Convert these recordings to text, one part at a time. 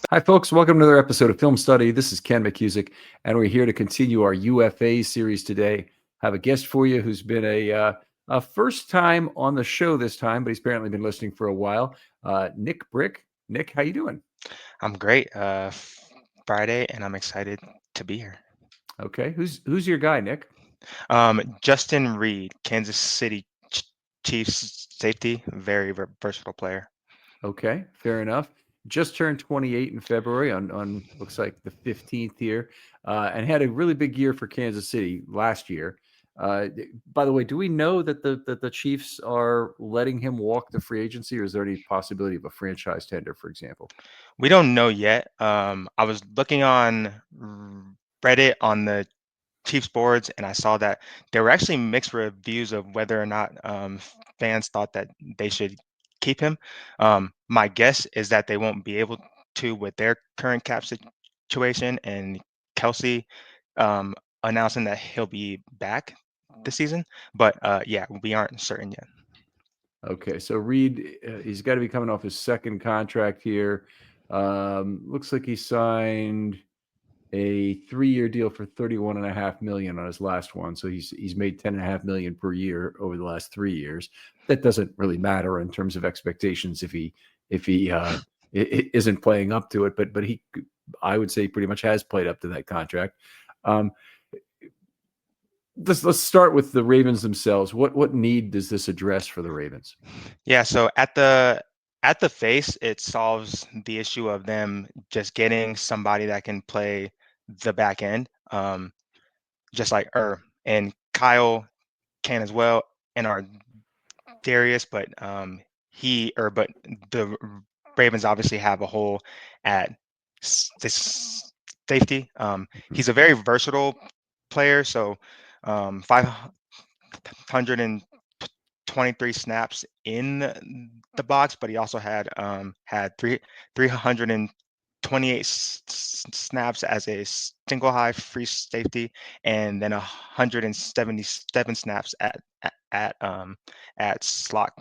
Hi, folks. Welcome to another episode of Film Study. This is Ken McCusick, and we're here to continue our UFA series today. I have a guest for you who's been a first time on the show this time, but he's apparently been listening for a while. Nick Brick. Nick, how you doing? I'm great. Friday, and I'm excited to be here. Okay. Who's your guy, Nick? Justin Reid, Kansas City Chiefs safety, very versatile player. Okay, fair enough. Just turned 28 in February on looks like the 15th here, and had a really big year for Kansas City last year. By the way, do we know that the Chiefs are letting him walk the free agency, or is there any possibility of a franchise tender, for example? We don't know yet. I was looking on Reddit on the Chiefs boards, and I saw that there were actually mixed reviews of whether or not fans thought that they should keep him. My guess is that they won't be able to with their current cap situation, and Kelsey announcing that he'll be back this season. But yeah, we aren't certain yet. Okay, so Reed, he's got to be coming off his second contract here. Looks like he signed a 3-year deal for $31.5 million on his last one. So he's made $10.5 million per year over the last 3 years. That doesn't really matter in terms of expectations if he isn't playing up to it. But he, I would say, pretty much has played up to that contract. Let's start with the Ravens themselves. What need does this address for the Ravens? Yeah, so at the face, it solves the issue of them just getting somebody that can play the back end, just like and Kyle can as well, and our Darius, but but the Ravens obviously have a hole at this safety. He's a very versatile player, so 523 snaps in the box, but he also had 328 snaps as a single high free safety, and then 177 snaps at slot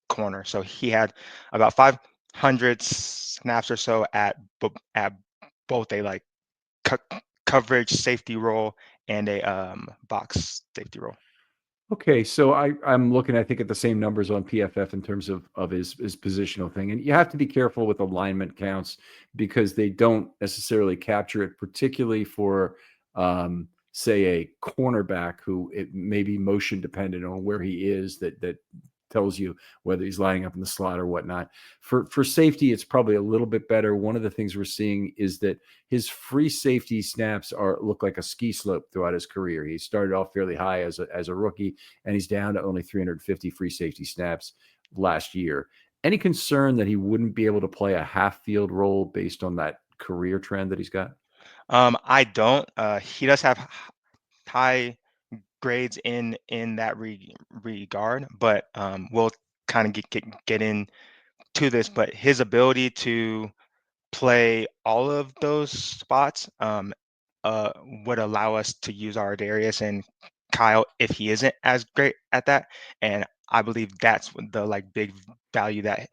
corner. So he had about 500 snaps or so at both a like coverage safety role and a box safety role. Okay, so I'm looking, I think, at the same numbers on PFF in terms of his positional thing, and you have to be careful with alignment counts because they don't necessarily capture it, particularly for say a cornerback who it may be motion dependent on where he is. That tells you whether he's lining up in the slot or whatnot. For safety, it's probably a little bit better. One of the things we're seeing is that his free safety snaps look like a ski slope throughout his career. He started off fairly high as a rookie, and he's down to only 350 free safety snaps last year. Any concern that he wouldn't be able to play a half field role based on that career trend that he's got? I don't. He does have high grades in that regard, but we'll kind of get into this. But his ability to play all of those spots would allow us to use our Darius and Kyle if he isn't as great at that. And I believe that's the like big value that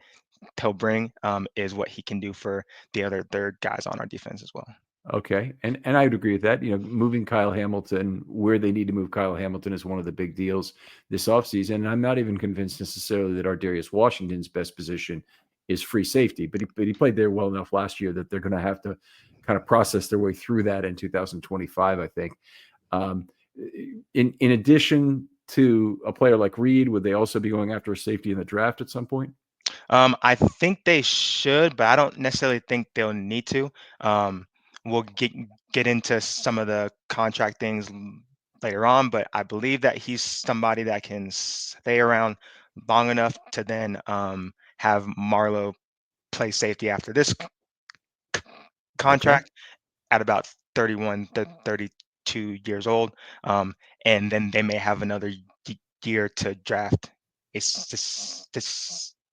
he'll bring is what he can do for the other third guys on our defense as well. Okay, and I would agree with that. You know, moving Kyle Hamilton where they need to move Kyle Hamilton is one of the big deals this offseason. And I'm not even convinced necessarily that our Darius Washington's best position is free safety, but he played there well enough last year that they're going to have to kind of process their way through that in 2025, I think. In addition to a player like Reed, would they also be going after a safety in the draft at some point? I think they should, but I don't necessarily think they'll need to. We'll get into some of the contract things later on, but I believe that he's somebody that can stay around long enough to then have Marlowe play safety after this contract at about 31 to 32 years old, and then they may have another year to draft this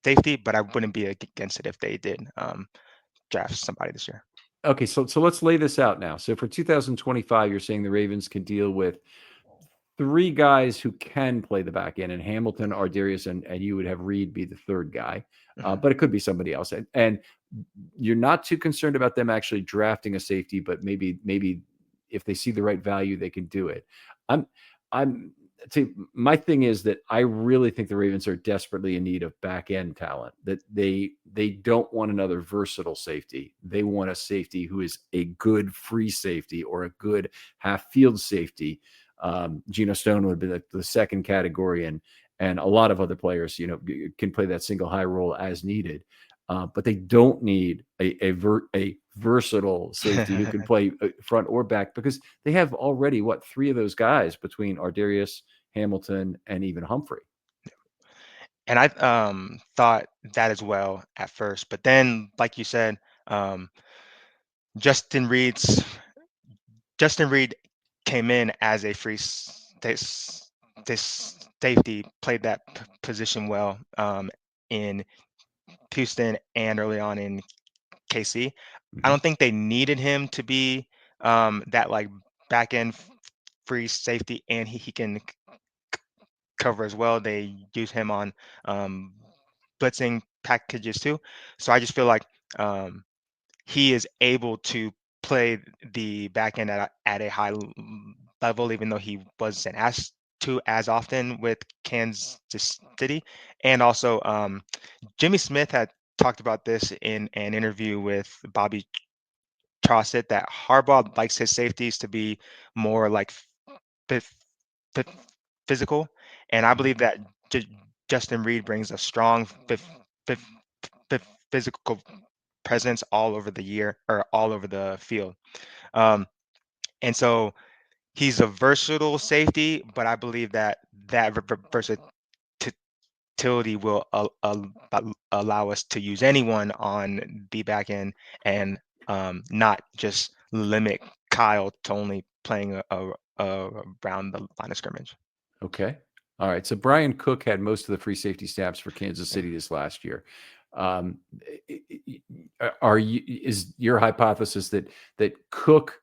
safety, but I wouldn't be against it if they did draft somebody this year. Okay, so let's lay this out now. So for 2025, you're saying the Ravens can deal with 3 guys who can play the back end, and Hamilton, Ardarius, and you would have Reed be the third guy, but it could be somebody else. And you're not too concerned about them actually drafting a safety, but maybe if they see the right value, they can do it. I'm my thing is that I really think the Ravens are desperately in need of back end talent. That they don't want another versatile safety. They want a safety who is a good free safety or a good half field safety. Geno Stone would be the second category, and a lot of other players, can play that single high role as needed. But they don't need a versatile safety who can play front or back, because they have already three of those guys between Ardarius, Hamilton, and even Humphrey. And I thought that as well at first, but then, like you said, um, Justin Reed's Justin Reid came in as a this safety, played that position well in Houston and early on in KC. I Mm-hmm. don't think they needed him to be that like back end free safety, and he can cover as well. They use him on um, blitzing packages too. So I just feel like um, he is able to play the back end at a high level, even though he wasn't asked to as often with Kansas City. And also, Jimmy Smith had talked about this in an interview with Bobby Trossett, that Harbaugh likes his safeties to be more like f- f- physical, and I believe that J- Justin Reed brings a strong f- physical presence all over the year, or all over the field. Um, and so he's a versatile safety, but I believe that versatility will allow us to use anyone on the back end, and not just limit Kyle to only playing around the line of scrimmage. Okay. All right. So Brian Cook had most of the free safety snaps for Kansas Yeah. City this last year. Um, is your hypothesis that Cook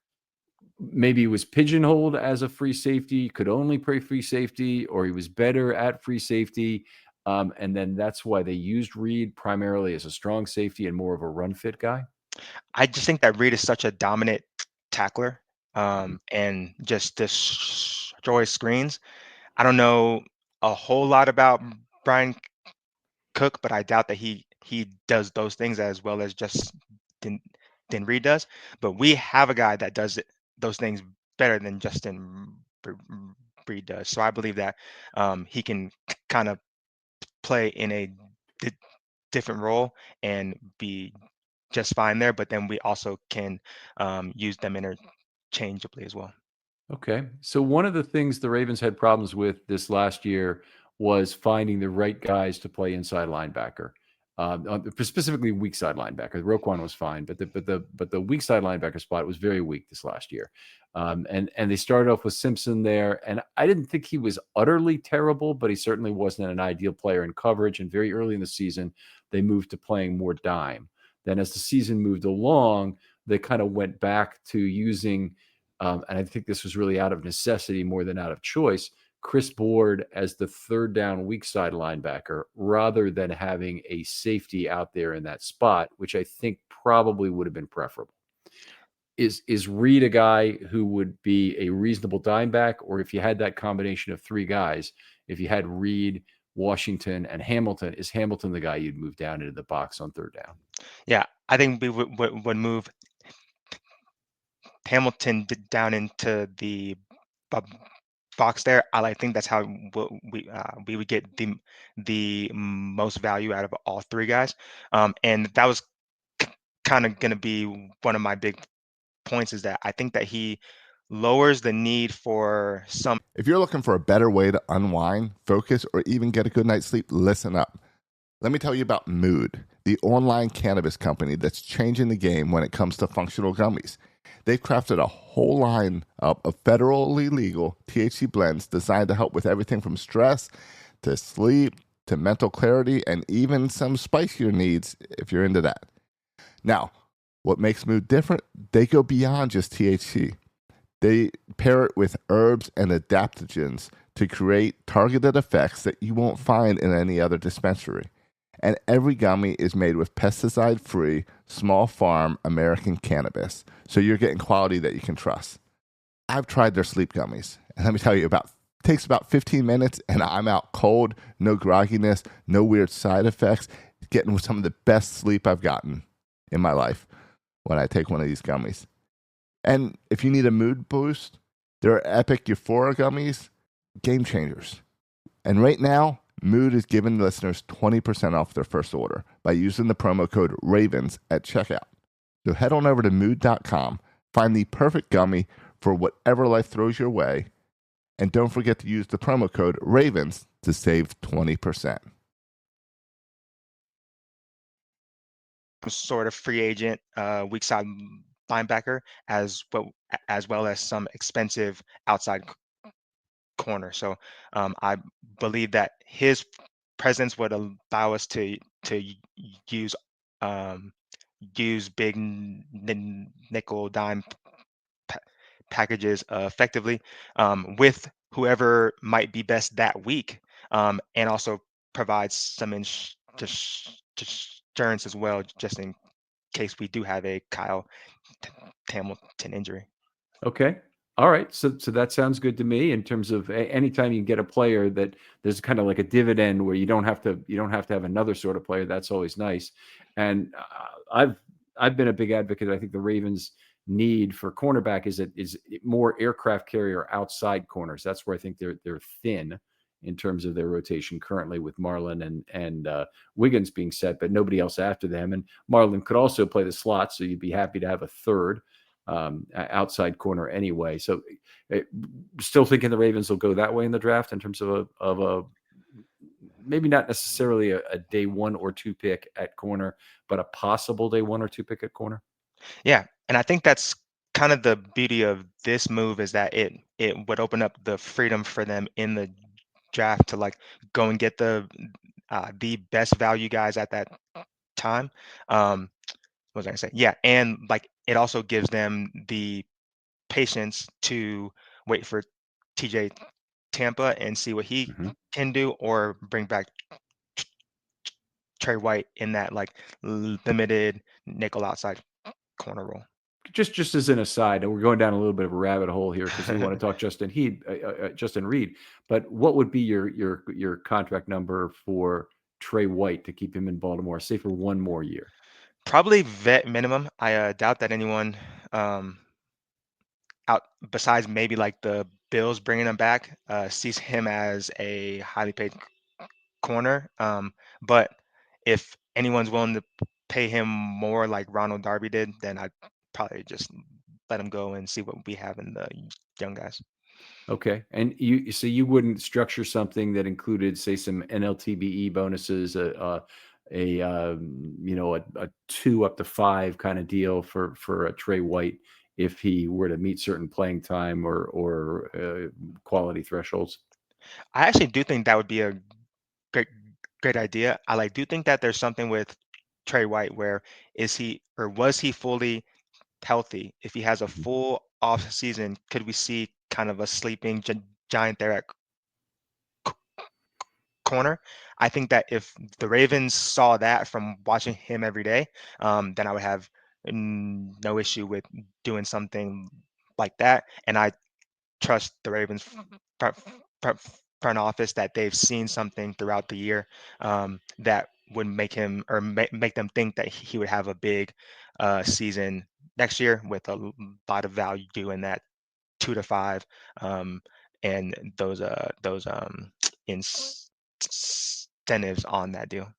maybe was pigeonholed as a free safety, could only play free safety, or he was better at free safety? And then that's why they used Reed primarily as a strong safety and more of a run fit guy? I just think that Reed is such a dominant tackler, Mhm. and just destroys screens. I don't know a whole lot about Brian Cook, but I doubt that he does those things as well as just than Reed does. But we have a guy that does those things better than Justin Reed does. So I believe that he can kind of play in a di- different role and be just fine there. But then we also can use them interchangeably as well. Okay. So one of the things the Ravens had problems with this last year was finding the right guys to play inside linebacker, specifically weak side linebacker. Roquan was fine, but the weak side linebacker spot was very weak this last year. And they started off with Simpson there, and I didn't think he was utterly terrible, but he certainly wasn't an ideal player in coverage. And very early in the season, they moved to playing more dime. Then as the season moved along, they kind of went back to using and I think this was really out of necessity more than out of choice, Chris Board as the third down weak side linebacker rather than having a safety out there in that spot, which I think probably would have been preferable. Is Reed a guy who would be a reasonable dime back? Or if you had that combination of three guys, if you had Reed, Washington, and Hamilton, is Hamilton the guy you'd move down into the box on third down? Yeah, I think we would move Hamilton down into the bo- box there. I think that's how we would get the most value out of all three guys. And that was kind of going to be one of my big points, is that I think that he lowers the need for some. If you're looking for a better way to unwind, focus, or even get a good night's sleep, listen up. Let me tell you about Mood, the online cannabis company that's changing the game when it comes to functional gummies. They've crafted a whole line of federally legal THC blends designed to help with everything from stress to sleep to mental clarity and even some spicier needs if you're into that. Now, what makes Mood different? They go beyond just THC. They pair it with herbs and adaptogens to create targeted effects that you won't find in any other dispensary. And every gummy is made with pesticide-free small farm American cannabis, so you're getting quality that you can trust. I've tried their sleep gummies, and let me tell you, takes about 15 minutes, and I'm out cold, no grogginess, no weird side effects, getting some of the best sleep I've gotten in my life when I take one of these gummies. And if you need a mood boost, there are Epic Euphoria gummies, game changers. And right now, Mood is giving listeners 20% off their first order by using the promo code RAVENS at checkout. So head on over to mood.com, find the perfect gummy for whatever life throws your way, and don't forget to use the promo code RAVENS to save 20%. Sort of free agent, weak side linebacker, as well as some expensive outside corner. So I believe that his presence would allow us to use um, use big nickel dime packages effectively with whoever might be best that week, and also provides some insurance as well, just in case we do have a Kyle Hamilton injury. Okay. All right. So that sounds good to me in terms of anytime you get a player that there's kind of like a dividend where you don't have to have another sort of player. That's always nice. And I've been a big advocate. I think the Ravens need for cornerback is more aircraft carrier outside corners. That's where I think they're thin in terms of their rotation currently, with Marlon and Wiggins being set, but nobody else after them. And Marlon could also play the slot, so you'd be happy to have a third outside corner anyway. So still thinking the Ravens will go that way in the draft in terms of a maybe not necessarily a day 1 or 2 pick at corner, but a possible day 1 or 2 pick at corner. Yeah, and I think that's kind of the beauty of this move, is that it would open up the freedom for them in the draft to like go and get the best value guys at that time. What was I gonna say? Yeah, and like it also gives them the patience to wait for TJ Tampa and see what he can do, or bring back Trey White in that like limited nickel outside corner role. Just as an aside, and we're going down a little bit of a rabbit hole here because we want to talk Justin Reid. But what would be your contract number for Trey White to keep him in Baltimore, say for one more year? Probably vet minimum. I doubt that anyone out besides maybe like the Bills bringing him back sees him as a highly paid corner. But if anyone's willing to pay him more like Ronald Darby did, then I'd probably just let him go and see what we have in the young guys. Okay, and you wouldn't structure something that included, say, some NLTBE bonuses, a 2 up to 5 kind of deal for a Trey White if he were to meet certain playing time or quality thresholds. I actually do think that would be a great great idea. Do think that there's something with Trey White where is he or was he fully healthy? If he has a full off season, could we see kind of a sleeping giant there at corner? I think that if the Ravens saw that from watching him every day, then I would have no issue with doing something like that. And I trust the Ravens front, front, front office that they've seen something throughout the year that would make him or make them think that he would have a big season next year with a lot of value in that 2 to 5 and those incentives on that deal.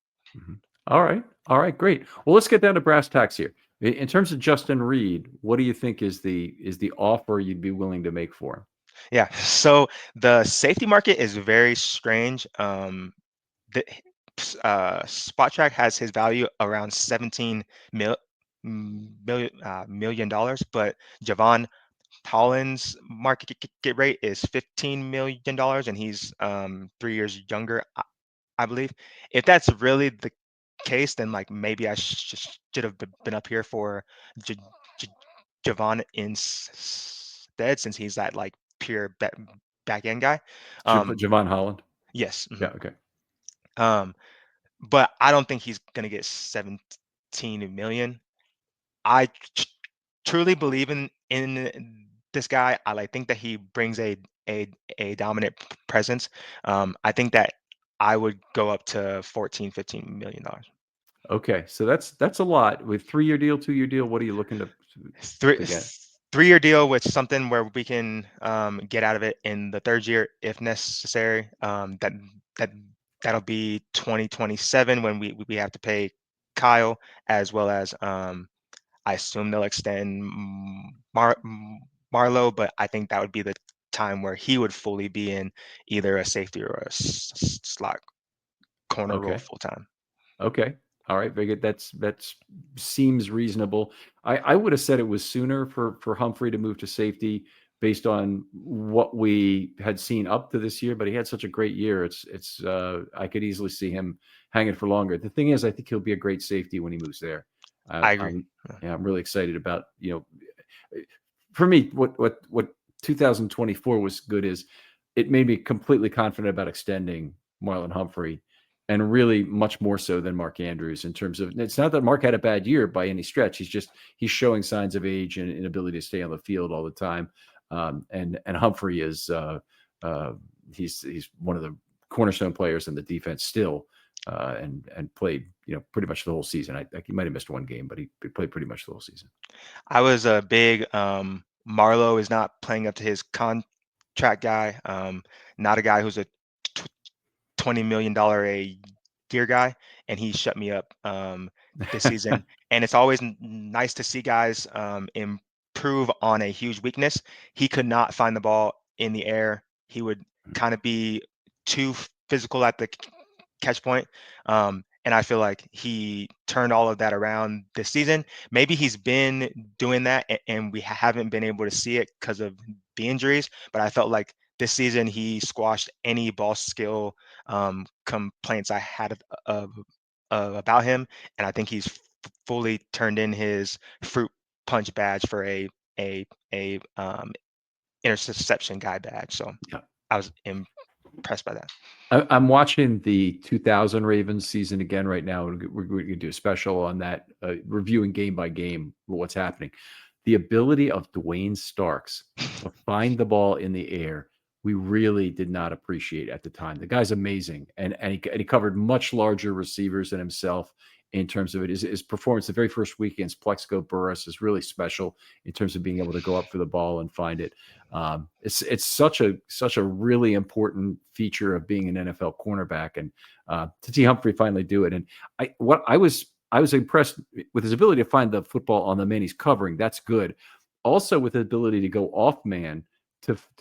All right, great. Well, let's get down to brass tacks here. In terms of Justin Reid, what do you think is the offer you'd be willing to make for him? Yeah, so the safety market is very strange. The Spot Track has his value around 17 million dollars, but Javon Holland's market get rate is $15 million, and he's 3 years younger, I believe. If that's really the case, then like maybe I should have been up here for J- J- Javon instead, since he's that like pure back end guy. Javon Holland. Yes. Yeah. Okay. But I don't think he's gonna get 17 million. I truly believe in this guy. I think that he brings a dominant presence. I think that I would go up to 14-15 million dollars. Okay, so that's a lot. With 3-year deal, 2-year deal, what are you looking Three to get? 3-year deal with something where we can get out of it in the third year if necessary. That that'll be 2027 when we have to pay Kyle, as well as I assume they'll extend Marlowe, but I think that would be the time where he would fully be in either a safety or a slot corner role Okay. full time. Okay. All right. Very good. That's seems reasonable. I would have said it was sooner for Humphrey to move to safety based on what we had seen up to this year, but he had such a great year. It's I could easily see him hanging for longer. The thing is, I think he'll be a great safety when he moves there. I agree. I'm yeah, I'm really excited about, for me, what 2024 was good is it made me completely confident about extending Marlon Humphrey, and really much more so than Mark Andrews in terms of, it's not that Mark had a bad year by any stretch. He's showing signs of age and inability to stay on the field all the time. And Humphrey is he's one of the cornerstone players in the defense still, and played pretty much the whole season. I think he might have missed one game, but he played pretty much the whole season. I was a big Marlowe is not playing up to his contract guy. Not a guy who's a $20 million a year guy, and he shut me up this season. And it's always nice to see guys improve on a huge weakness. He could not find the ball in the air. He would kind of be too physical at the catch point. And I feel like he turned all of that around this season. Maybe he's been doing that and we haven't been able to see it because of the injuries, but I felt like this season he squashed any ball skill complaints I had about him. And I think he's fully turned in his fruit punch badge for a interception guy badge. So Yeah. I was impressed by that. I'm watching the 2000 Ravens season again right now. We're going to do a special on that, reviewing game by game what's happening. The ability of Dwayne Starks to find the ball in the air, we really did not appreciate at the time. The guy's amazing, and he covered much larger receivers than himself in terms of it. His performance the very first week against Plexico Burris is really special in terms of being able to go up for the ball and find it. It's such a really important feature of being an NFL cornerback, and to see Humphrey finally do it. And I was impressed with his ability to find the football on the man he's covering. That's good. Also with the ability to go off man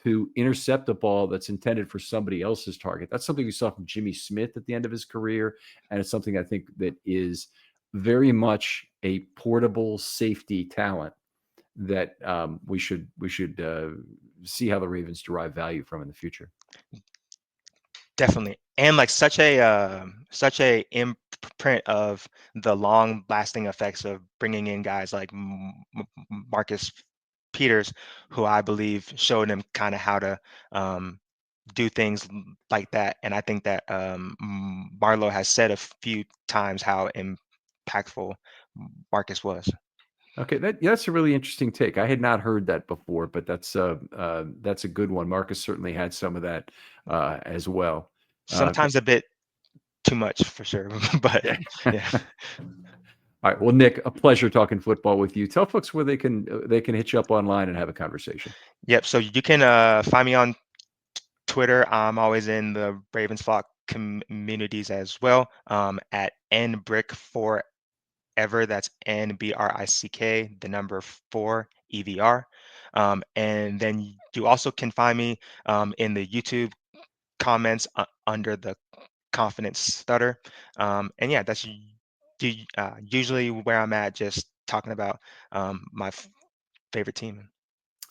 to intercept a ball that's intended for somebody else's target. That's something we saw from Jimmy Smith at the end of his career, and it's something I think that is very much a portable safety talent that we should see how the Ravens derive value from in the future. Definitely, and like such a imprint of the long lasting effects of bringing in guys like Marcus Peters, who I believe showed him kind of how to do things like that. And I think that Marlowe has said a few times how impactful Marcus was. Okay, that's a really interesting take. I had not heard that before, but that's a good one. Marcus certainly had some of that as well. Sometimes a bit too much for sure, but yeah. All right. Well, Nick, a pleasure talking football with you. Tell folks where they can hit you up online and have a conversation. Yep. So you can find me on Twitter. I'm always in the Ravens Flock communities as well. At nbrick4ever. That's NBRICK, the number 4 EVR. And then you also can find me in the YouTube comments under the Confidence Stutter. And yeah, that's usually where I'm at, just talking about my favorite team.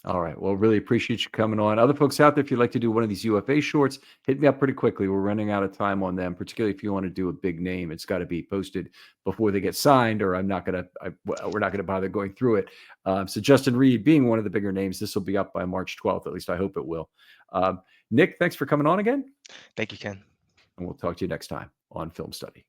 All right. Well, really appreciate you coming on. Other folks out there, if you'd like to do one of these UFA shorts, hit me up pretty quickly. We're running out of time on them, particularly if you want to do a big name. It's got to be posted before they get signed, or we're not going to bother going through it. So Justin Reid being one of the bigger names, this will be up by March 12th. At least I hope it will. Nick, thanks for coming on again. Thank you, Ken. And we'll talk to you next time on Film Study.